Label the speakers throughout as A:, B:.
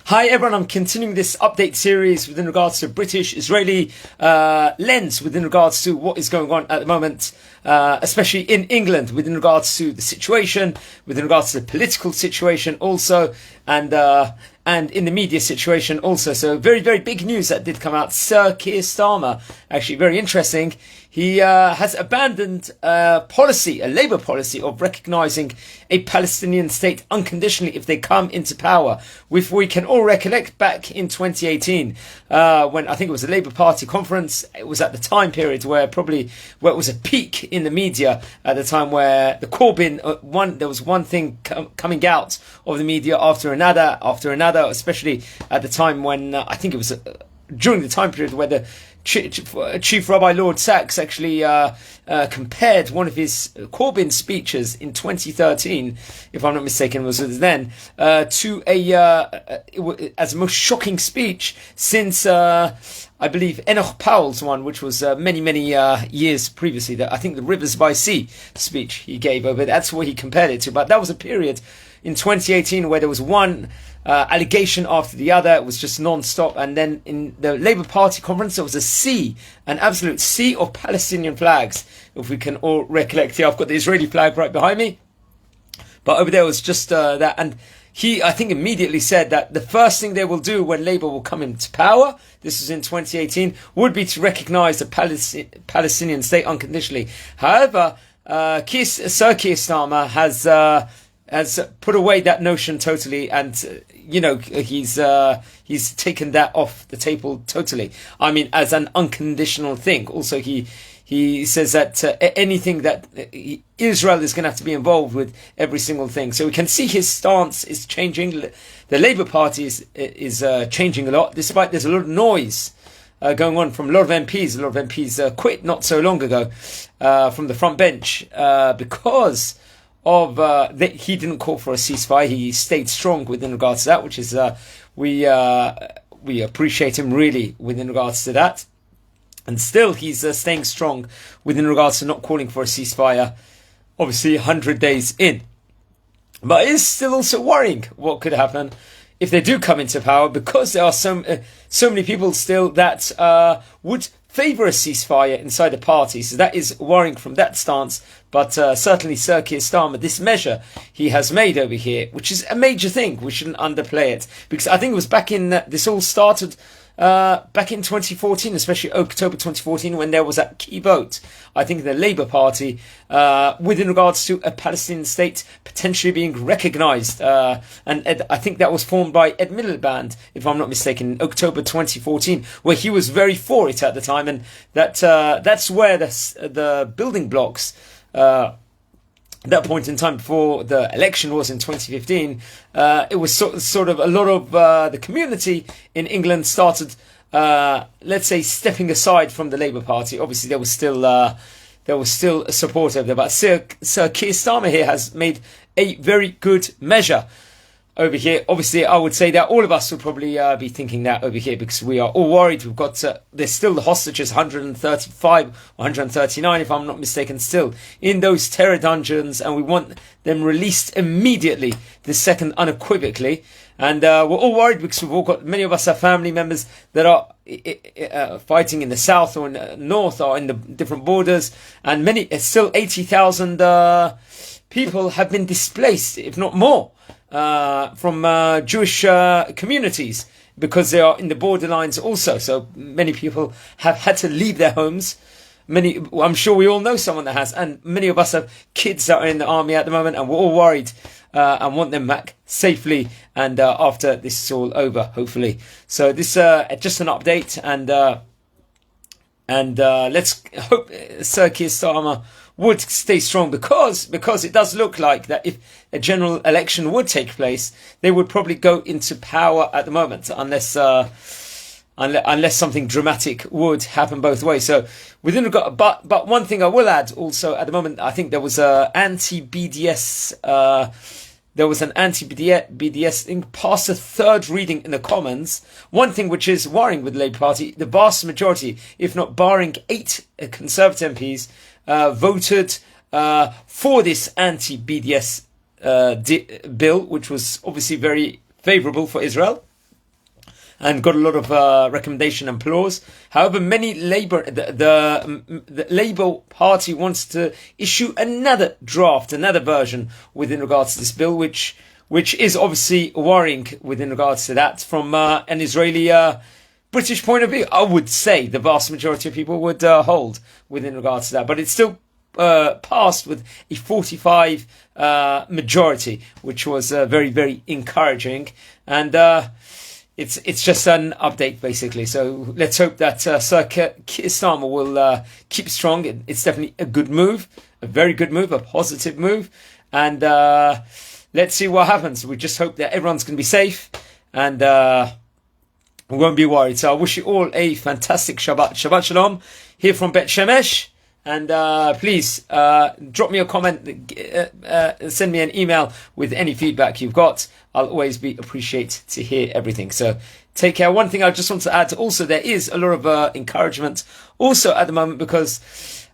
A: Hi everyone, I'm continuing this update series within regards to British-Israeli lens within regards to what is going on at the moment, especially in England, within regards to the situation, within regards to the political situation also, and in the media situation also. So very, very big news that did come out. Sir Keir Starmer, actually very interesting. He has abandoned a Labour policy of recognising a Palestinian state unconditionally if they come into power. If we can all recollect back in 2018, when I think it was a Labour Party conference, it was at the time period where it was a peak in the media at the time where the Corbyn, there was one thing coming out of the media after another, especially at the time when I think it was during the time period where the Chief Rabbi Lord Sachs actually compared one of his Corbyn speeches in 2013, if I'm not mistaken, was then to as the most shocking speech since I believe Enoch Powell's one, which was many years previously. I think the Rivers by Sea speech he gave over. That's what he compared it to. But that was a period in 2018 where there was one allegation after the other. It was just non-stop. And then in the Labour Party conference, there was an absolute sea of Palestinian flags, if we can all recollect. Here, I've got the Israeli flag right behind me, but over there was just that. And he, I think, immediately said that the first thing they will do when Labour will come into power, this was in 2018, would be to recognise the Palestinian state unconditionally. However, Sir Keir Starmer has put away that notion totally, and he's taken that off the table totally. I mean, as an unconditional thing. Also, he says that anything that Israel is going to have to be involved with every single thing. So we can see his stance is changing. The Labour Party is changing a lot, despite there's a lot of noise going on from a lot of MPs. A lot of MPs quit not so long ago from the front bench because of he didn't call for a ceasefire. He stayed strong within regards to that, which is we appreciate him really within regards to that. And still he's staying strong within regards to not calling for a ceasefire, obviously 100 days in. But it is still also worrying what could happen if they do come into power, because there are so many people still that would favour a ceasefire inside the party. So that is worrying from that stance. But certainly Sir Keir Starmer, this measure he has made over here, which is a major thing, we shouldn't underplay it. Because I think it was back in, this all started back in 2014, especially October 2014, when there was that key vote, I think the Labour Party, within regards to a Palestinian state potentially being recognised. And I think that was formed by Ed Miliband, if I'm not mistaken, in October 2014, where he was very for it at the time. And that's where the building blocks, that point in time before the election was in 2015, it was sort of a lot of the community in England started, let's say, stepping aside from the Labour Party. Obviously, there was still a support over there, but Sir Keir Starmer here has made a very good measure over here. Obviously, I would say that all of us would probably be thinking that over here, because we are all worried. We've got, there's still the hostages, 135 or 139, if I'm not mistaken, still in those terror dungeons, and we want them released immediately, the second unequivocally. And we're all worried because we've all got, many of us have family members that are fighting in the south or in the north or in the different borders, and still 80,000 people have been displaced, if not more, from Jewish communities, because they are in the borderlines also. So many people have had to leave their homes. I'm sure we all know someone that has, and many of us have kids that are in the army at the moment, and we're all worried and want them back safely, and after this is all over, hopefully. So this just an update, and let's hope Sir Keir Starmer would stay strong, because it does look like that if a general election would take place, they would probably go into power at the moment, unless something dramatic would happen both ways. So but one thing I will add also at the moment, I think there was an anti-BDS thing past the third reading in the Commons. One thing which is worrying with the Labour Party, the vast majority, if not barring 8 Conservative MPs, voted for this anti-BDS bill, which was obviously very favourable for Israel. and got a lot of recommendation and applause. However, many the Labour Party wants to issue another draft, another version within regards to this bill, which is obviously worrying within regards to that from an Israeli British point of view. I would say the vast majority of people would hold within regards to that, but it's still passed with a 45 majority, which was very, very encouraging. And it's just an update, basically. So let's hope that Sir Keir Starmer will keep strong. It's definitely a good move, a very good move, a positive move. And let's see what happens. We just hope that everyone's going to be safe and we won't be worried. So I wish you all a fantastic Shabbat. Shabbat Shalom here from Bet Shemesh. And please drop me a comment, send me an email with any feedback you've got. I'll always be appreciate to hear everything. So take care. One thing I just want to add also, there is a lot of encouragement also at the moment, because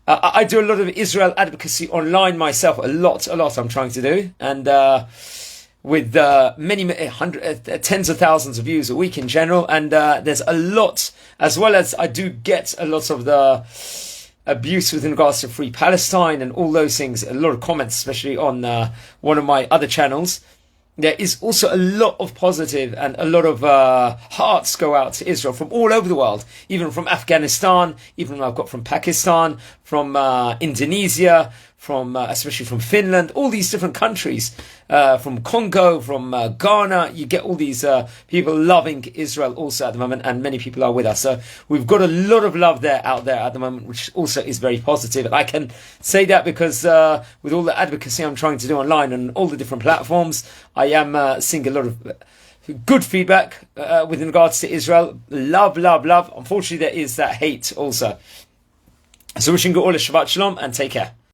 A: I do a lot of Israel advocacy online myself, a lot I'm trying to do. And with many tens of thousands of views a week in general. And there's a lot, as well as I do get a lot of the abuse with regards to Free Palestine and all those things, a lot of comments, especially on one of my other channels. There is also a lot of positive and a lot of hearts go out to Israel from all over the world, even from Afghanistan, even I've got from Pakistan, from Indonesia, from especially from Finland, all these different countries, from Congo, from Ghana. You get all these people loving Israel also at the moment, and many people are with us. So we've got a lot of love out there at the moment, which also is very positive. And I can say that because with all the advocacy I'm trying to do online and all the different platforms, I am seeing a lot of good feedback with regards to Israel. Love. Unfortunately, there is that hate also. So wishing you all a Shabbat Shalom and take care.